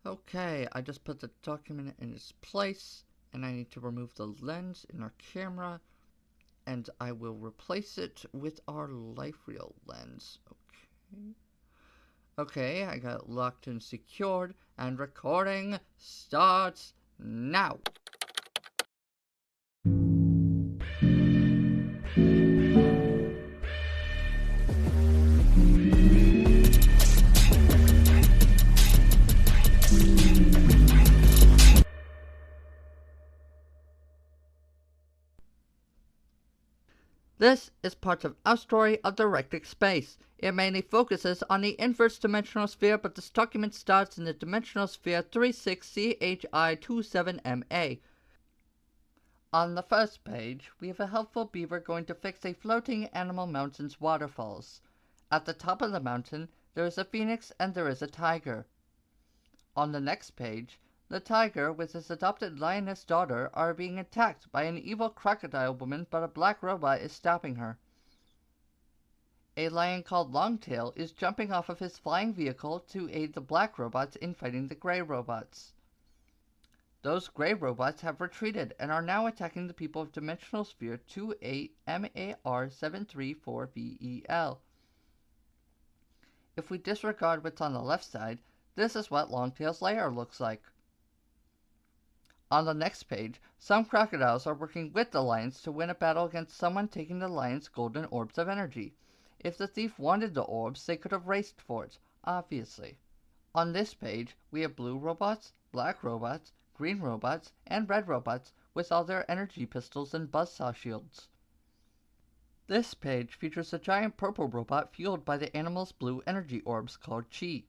Okay, I just put the document in its place, and I need to remove the lens in our camera, and I will replace it with our life reel lens. Okay, I got it locked and secured, and recording starts now. This is part of Oustory of Directed Space. It mainly focuses on the inverse dimensional sphere, but this document starts in the dimensional sphere 36CHI27MA. On the first page, we have a helpful beaver going to fix a floating Animal Mountain's waterfalls. At the top of the mountain, there is a phoenix and there is a tiger. On the next page, the tiger with his adopted lioness daughter are being attacked by an evil crocodile woman, but a black robot is stopping her. A lion called Longtail is jumping off of his flying vehicle to aid the black robots in fighting the gray robots. Those gray robots have retreated and are now attacking the people of Dimensional Sphere 28MAR734VEL. If we disregard what's on the left side, this is what Longtail's lair looks like. On the next page, some crocodiles are working with the lions to win a battle against someone taking the lion's golden orbs of energy. If the thief wanted the orbs, they could have raced for it, obviously. On this page, we have blue robots, black robots, green robots, and red robots with all their energy pistols and buzzsaw shields. This page features a giant purple robot fueled by the animal's blue energy orbs called Chi.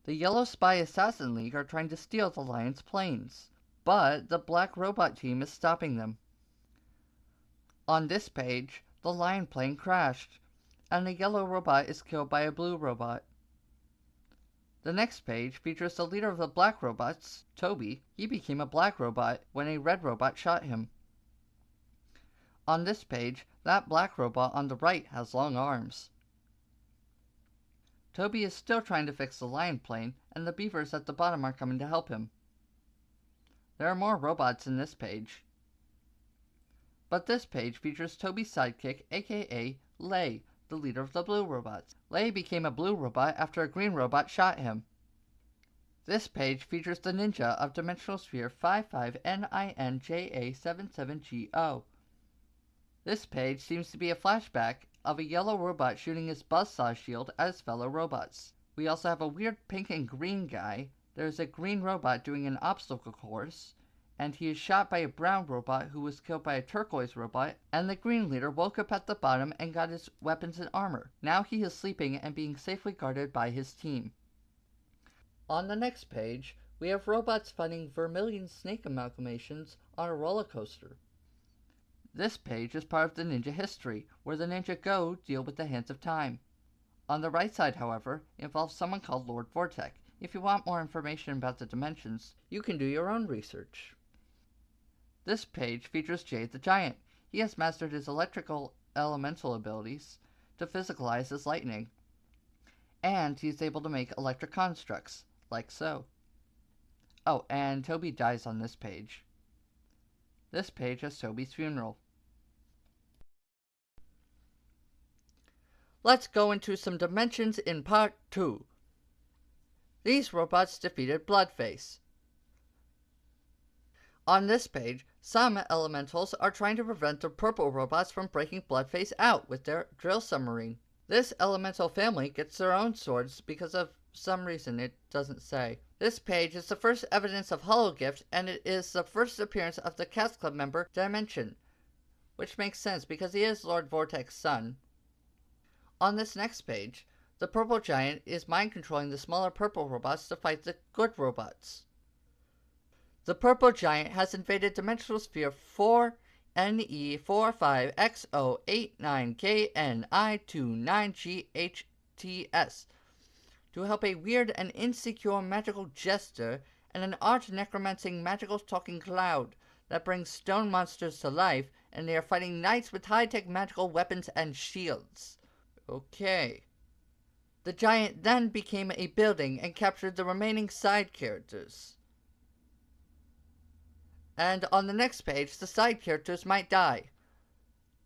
The Yellow Spy Assassin League are trying to steal the lion's planes, but the black robot team is stopping them. On this page, the lion plane crashed, and the yellow robot is killed by a blue robot. The next page features the leader of the black robots, Toby. He became a black robot when a red robot shot him. On this page, that black robot on the right has long arms. Toby is still trying to fix the lion plane, and the beavers at the bottom are coming to help him. There are more robots in this page. But this page features Toby's sidekick, aka Lay, the leader of the blue robots. Lay became a blue robot after a green robot shot him. This page features the ninja of Dimensional Sphere 55NINJA77GO. This page seems to be a flashback of a yellow robot shooting his buzzsaw shield at his fellow robots. We also have a weird pink and green guy. There's a green robot doing an obstacle course, and he is shot by a brown robot who was killed by a turquoise robot, and the green leader woke up at the bottom and got his weapons and armor. Now he is sleeping and being safely guarded by his team. On the next page, we have robots fighting vermilion snake amalgamations on a roller coaster. This page is part of the ninja history, where the ninja go deal with the hands of time. On the right side, however, involves someone called Lord Vortek. If you want more information about the dimensions, you can do your own research. This page features Jade the Giant. He has mastered his electrical elemental abilities to physicalize his lightning. And he is able to make electric constructs, like so. Oh, and Toby dies on this page. This page has Toby's funeral. Let's go into some dimensions in part 2. These robots defeated Bloodface. On this page, some elementals are trying to prevent the purple robots from breaking Bloodface out with their drill submarine. This elemental family gets their own swords because of some reason it doesn't say. This page is the first evidence of Hologift, and it is the first appearance of the Cast Club member Dimension, which makes sense because he is Lord Vortek's son. On this next page, the purple giant is mind-controlling the smaller purple robots to fight the good robots. The purple giant has invaded Dimensional Sphere 4NE45XO89KNI29GHTS to help a weird and insecure magical jester and an art-necromancing magical talking cloud that brings stone monsters to life, and they are fighting knights with high-tech magical weapons and shields. Okay. The giant then became a building and captured the remaining side characters. And on the next page, the side characters might die.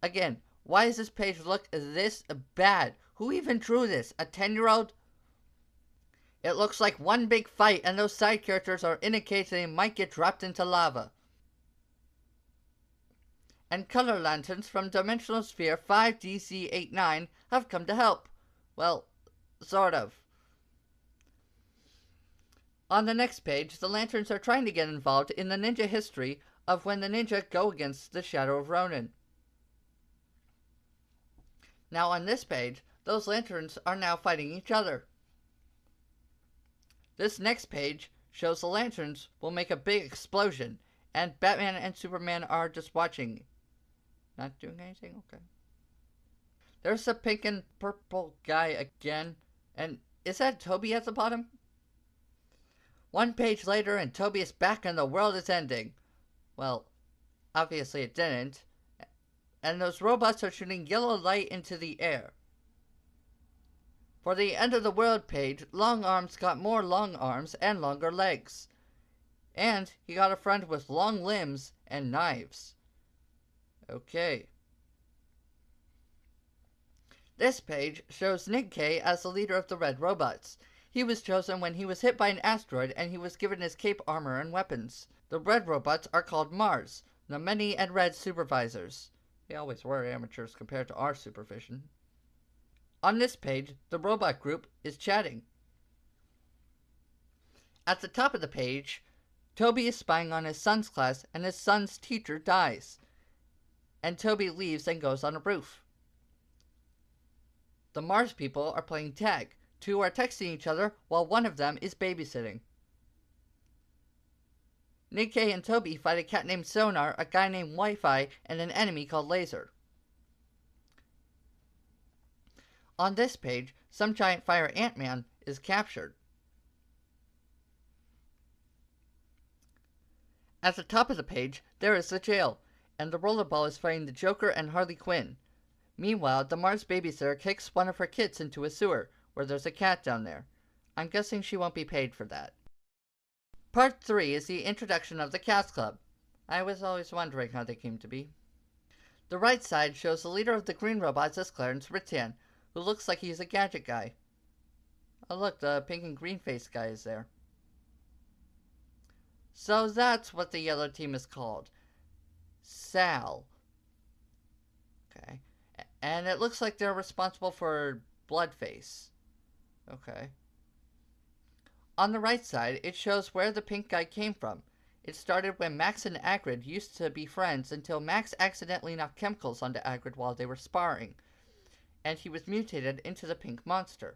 Again, why does this page look this bad? Who even drew this? A 10-year-old? It looks like one big fight, and those side characters are indicating they might get dropped into lava. And color lanterns from Dimensional Sphere 5DC89 have come to help. Well, sort of. On the next page, the lanterns are trying to get involved in the ninja history of when the ninja go against the Shadow of Ronin. Now on this page, those lanterns are now fighting each other. This next page shows the lanterns will make a big explosion, and Batman and Superman are just watching. Not doing anything? Okay. There's a pink and purple guy again, and is that Toby at the bottom? One page later and Toby is back and the world is ending. Well, obviously it didn't. And those robots are shooting yellow light into the air. For the end of the world page, Long Arms got more long arms and longer legs. And he got a friend with long limbs and knives. Okay. This page shows Nick Cage as the leader of the Red Robots. He was chosen when he was hit by an asteroid and he was given his cape, armor, and weapons. The Red Robots are called Mars, the Many and Red Supervisors. They always were amateurs compared to our supervision. On this page, the robot group is chatting. At the top of the page, Toby is spying on his son's class and his son's teacher dies. And Toby leaves and goes on a roof. The Mars people are playing tag. Two are texting each other while one of them is babysitting. Nick Cage and Toby fight a cat named Sonar, a guy named Wi-Fi, and an enemy called Laser. On this page, some giant fire Ant-Man is captured. At the top of the page, there is the jail, and the rollerball is fighting the Joker and Harley Quinn. Meanwhile, the Mars babysitter kicks one of her kids into a sewer, where there's a cat down there. I'm guessing she won't be paid for that. Part 3 is the introduction of the Cast Club. I was always wondering how they came to be. The right side shows the leader of the Green Robots as Clarence Rittan, who looks like he's a gadget guy. Oh look, the pink and green face guy is there. So that's what the yellow team is called. Sal. Okay. And it looks like they're responsible for Bloodface. Okay. On the right side, it shows where the pink guy came from. It started when Max and Agrid used to be friends until Max accidentally knocked chemicals onto Agrid while they were sparring, and he was mutated into the pink monster.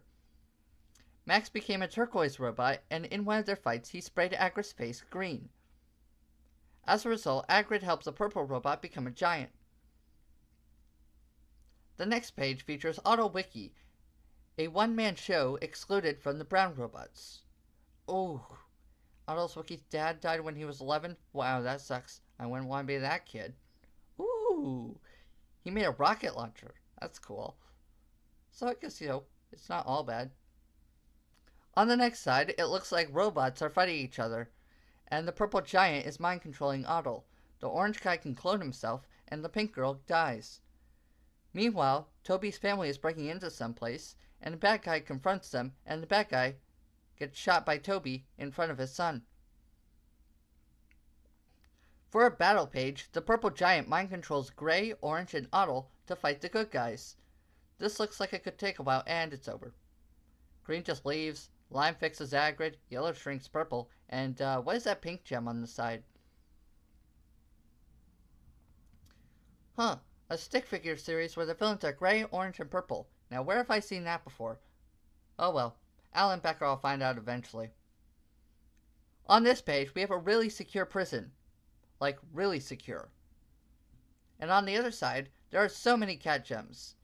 Max became a turquoise robot, and in one of their fights, he sprayed Agrid's face green. As a result, Agrid helps the purple robot become a giant. The next page features AutoWiki, a one-man show excluded from the brown robots. Oh, AutoWiki's dad died when he was 11? Wow, that sucks. I wouldn't want to be that kid. Ooh, he made a rocket launcher. That's cool. So I guess, it's not all bad. On the next side, it looks like robots are fighting each other, and the purple giant is mind-controlling Otto. The orange guy can clone himself, and the pink girl dies. Meanwhile, Toby's family is breaking into someplace, and the bad guy confronts them, and the bad guy gets shot by Toby in front of his son. For a battle page, the purple giant mind controls Gray, Orange, and Otto to fight the good guys. This looks like it could take a while, and it's over. Green just leaves, Lime fixes Agrid, Yellow shrinks purple, and what is that pink gem on the side? Huh, a stick figure series where the villains are Gray, Orange, and Purple. Now where have I seen that before? Oh well, Alan Becker will find out eventually. On this page, we have a really secure prison. Like, really secure. And on the other side, there are so many cat gems.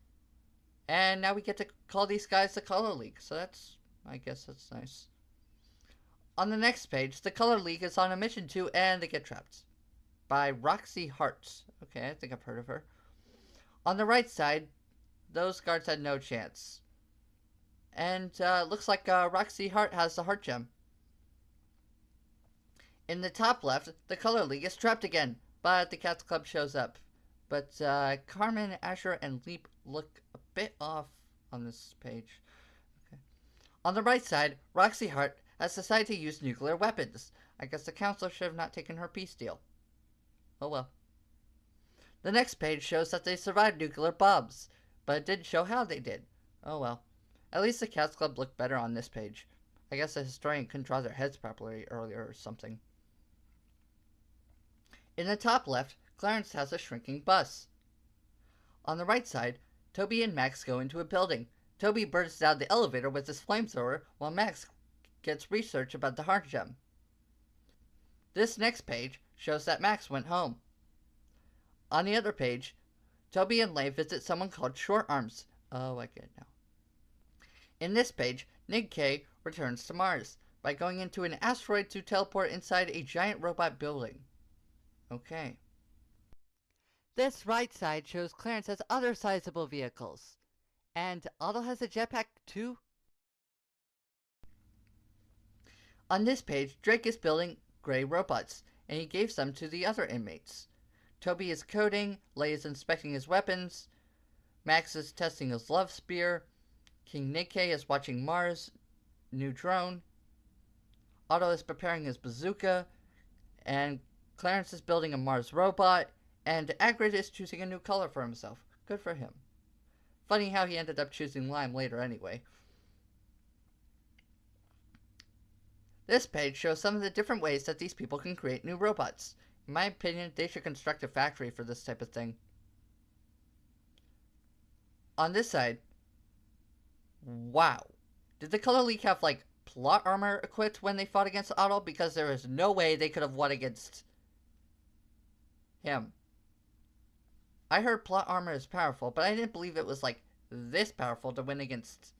And now we get to call these guys the Color League, so I guess that's nice. On the next page, the Color League is on a mission too, and they get trapped. By Roxy Hartz. Okay, I think I've heard of her. On the right side, those guards had no chance. And looks like Roxy Hart has the heart gem. In the top left, the Color League is trapped again, but the Cats Club shows up. But Carmen, Asher, and Leap look a bit off on this page. Okay. On the right side, Roxy Hart has decided to use nuclear weapons. I guess the council should have not taken her peace deal. Oh well. The next page shows that they survived nuclear bombs, but it didn't show how they did. Oh well. At least the Cats Club looked better on this page. I guess the historian couldn't draw their heads properly earlier or something. In the top left, Clarence has a shrinking bus. On the right side, Toby and Max go into a building. Toby bursts down the elevator with his flamethrower, while Max gets research about the heart gem. This next page shows that Max went home. On the other page, Toby and Leigh visit someone called Short Arms. Oh, I get it now. In this page, Nick K returns to Mars by going into an asteroid to teleport inside a giant robot building. Okay. This right side shows Clarence has other sizable vehicles. And Otto has a jetpack too? On this page, Drake is building gray robots, and he gave some to the other inmates. Toby is coding, Leigh is inspecting his weapons, Max is testing his love spear, King Nikkei is watching Mars' new drone, Otto is preparing his bazooka, and Clarence is building a Mars robot, and Agrid is choosing a new color for himself. Good for him. Funny how he ended up choosing lime later anyway. This page shows some of the different ways that these people can create new robots. In my opinion, they should construct a factory for this type of thing. On this side, wow. Did the Color League have, like, plot armor equipped when they fought against Otto? Because there is no way they could have won against him. I heard plot armor is powerful, but I didn't believe it was, like, this powerful to win against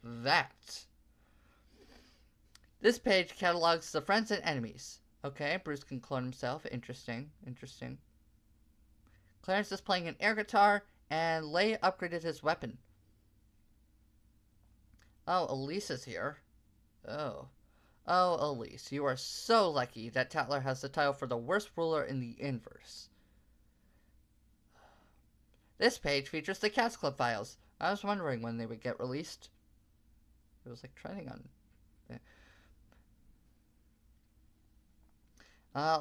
that. This page catalogs the friends and enemies. Okay, Bruce can clone himself. Interesting, interesting. Clarence is playing an air guitar, and Leigh upgraded his weapon. Oh, Elise is here. Oh. Oh, Elise, you are so lucky that Tatler has the title for the worst ruler in the inverse. This page features the Cats Club files. I was wondering when they would get released. It was like trending on...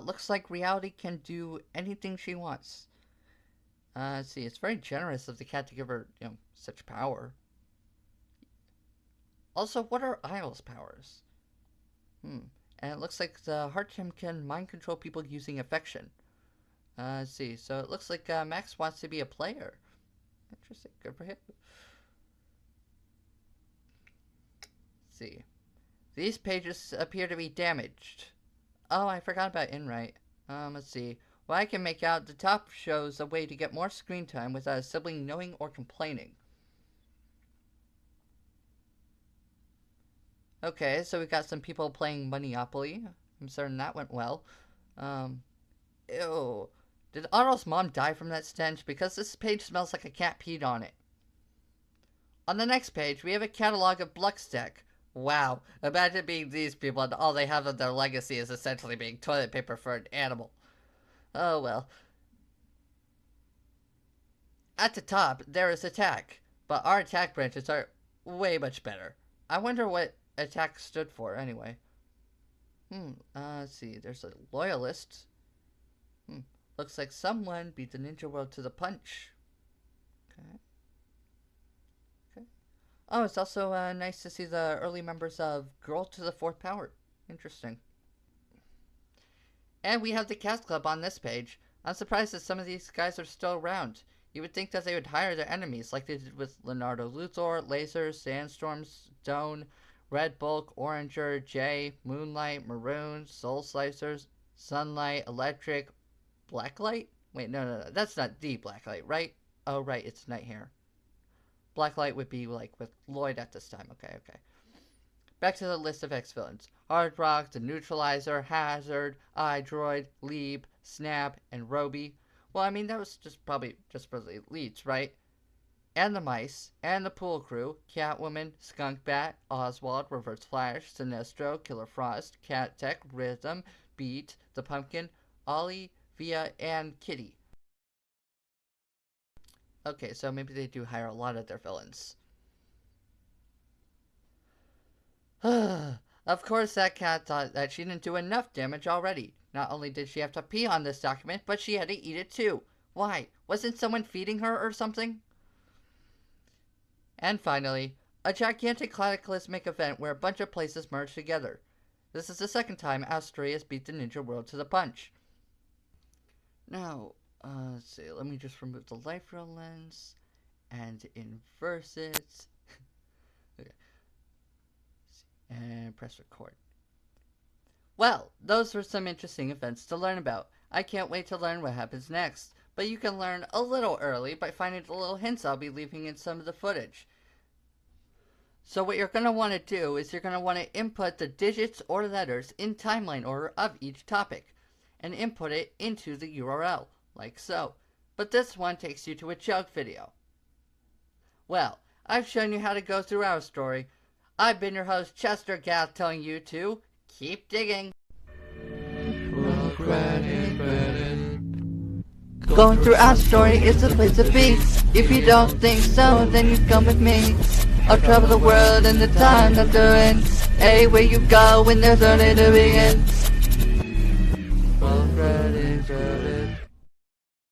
looks like Reality can do anything she wants. Let's see, it's very generous of the cat to give her, such power. Also, what are Isle's powers? And it looks like the heart gem can mind control people using affection. Let's see, so it looks like Max wants to be a player. Interesting, good for him. Let's see. These pages appear to be damaged. Oh, I forgot about Inright. Let's see. Well, I can make out the top shows a way to get more screen time without a sibling knowing or complaining. Okay, so we got some people playing Monopoly. I'm certain that went well. Ew. Did Otto's mom die from that stench? Because this page smells like a cat peed on it. On the next page, we have a catalog of Bluckstack. Wow, imagine being these people and all they have of their legacy is essentially being toilet paper for an animal. Oh well. At the top, there is attack, but our attack branches are way much better. I wonder what attack stood for anyway. Let's see, there's a loyalist. Looks like someone beat the ninja world to the punch. Okay. Oh, it's also nice to see the early members of Girl to the Fourth Power. Interesting. And we have the Cast Club on this page. I'm surprised that some of these guys are still around. You would think that they would hire their enemies, like they did with Leonardo Luthor, Lasers, Sandstorms, Stone, Red Bulk, Oranger, Jay, Moonlight, Maroon, Soul Slicers, Sunlight, Electric, Blacklight? Wait, no, that's not the Blacklight, right? Oh, right, it's Nighthair. Blacklight would be, like, with Lloyd at this time. Okay. Back to the list of X-villains. Hard Rock, The Neutralizer, Hazard, iDroid, Leeb, Snap, and Roby. Well, I mean, that was just probably just for the elites, right? and the Mice, and the Pool Crew, Catwoman, Skunk Bat, Oswald, Reverse Flash, Sinestro, Killer Frost, Cat Tech, Rhythm, Beat, the Pumpkin, Ollie, Via, and Kitty. Okay, so maybe they do hire a lot of their villains. Of course, that cat thought that she didn't do enough damage already. Not only did she have to pee on this document, but she had to eat it too. Why? Wasn't someone feeding her or something? And finally, a gigantic cataclysmic event where a bunch of places merge together. This is the second time Oustory has beat the ninja world to the punch. Now, let's see, let me just remove the life row lens and inverse it. Okay. And press record. Well, those were some interesting events to learn about. I can't wait to learn what happens next, but you can learn a little early by finding the little hints I'll be leaving in some of the footage. So what you're going to want to do is you're going to want to input the digits or letters in timeline order of each topic, and input it into the URL, like so. But this one takes you to a joke video. Well, I've shown you how to go through Oustory. I've been your host, Chester Gath, telling you to keep digging. Going through Oustory is the place to be. If you don't think so, then you come with me. I'll travel the world in the time that they're in. Anywhere you go when there's only to begin.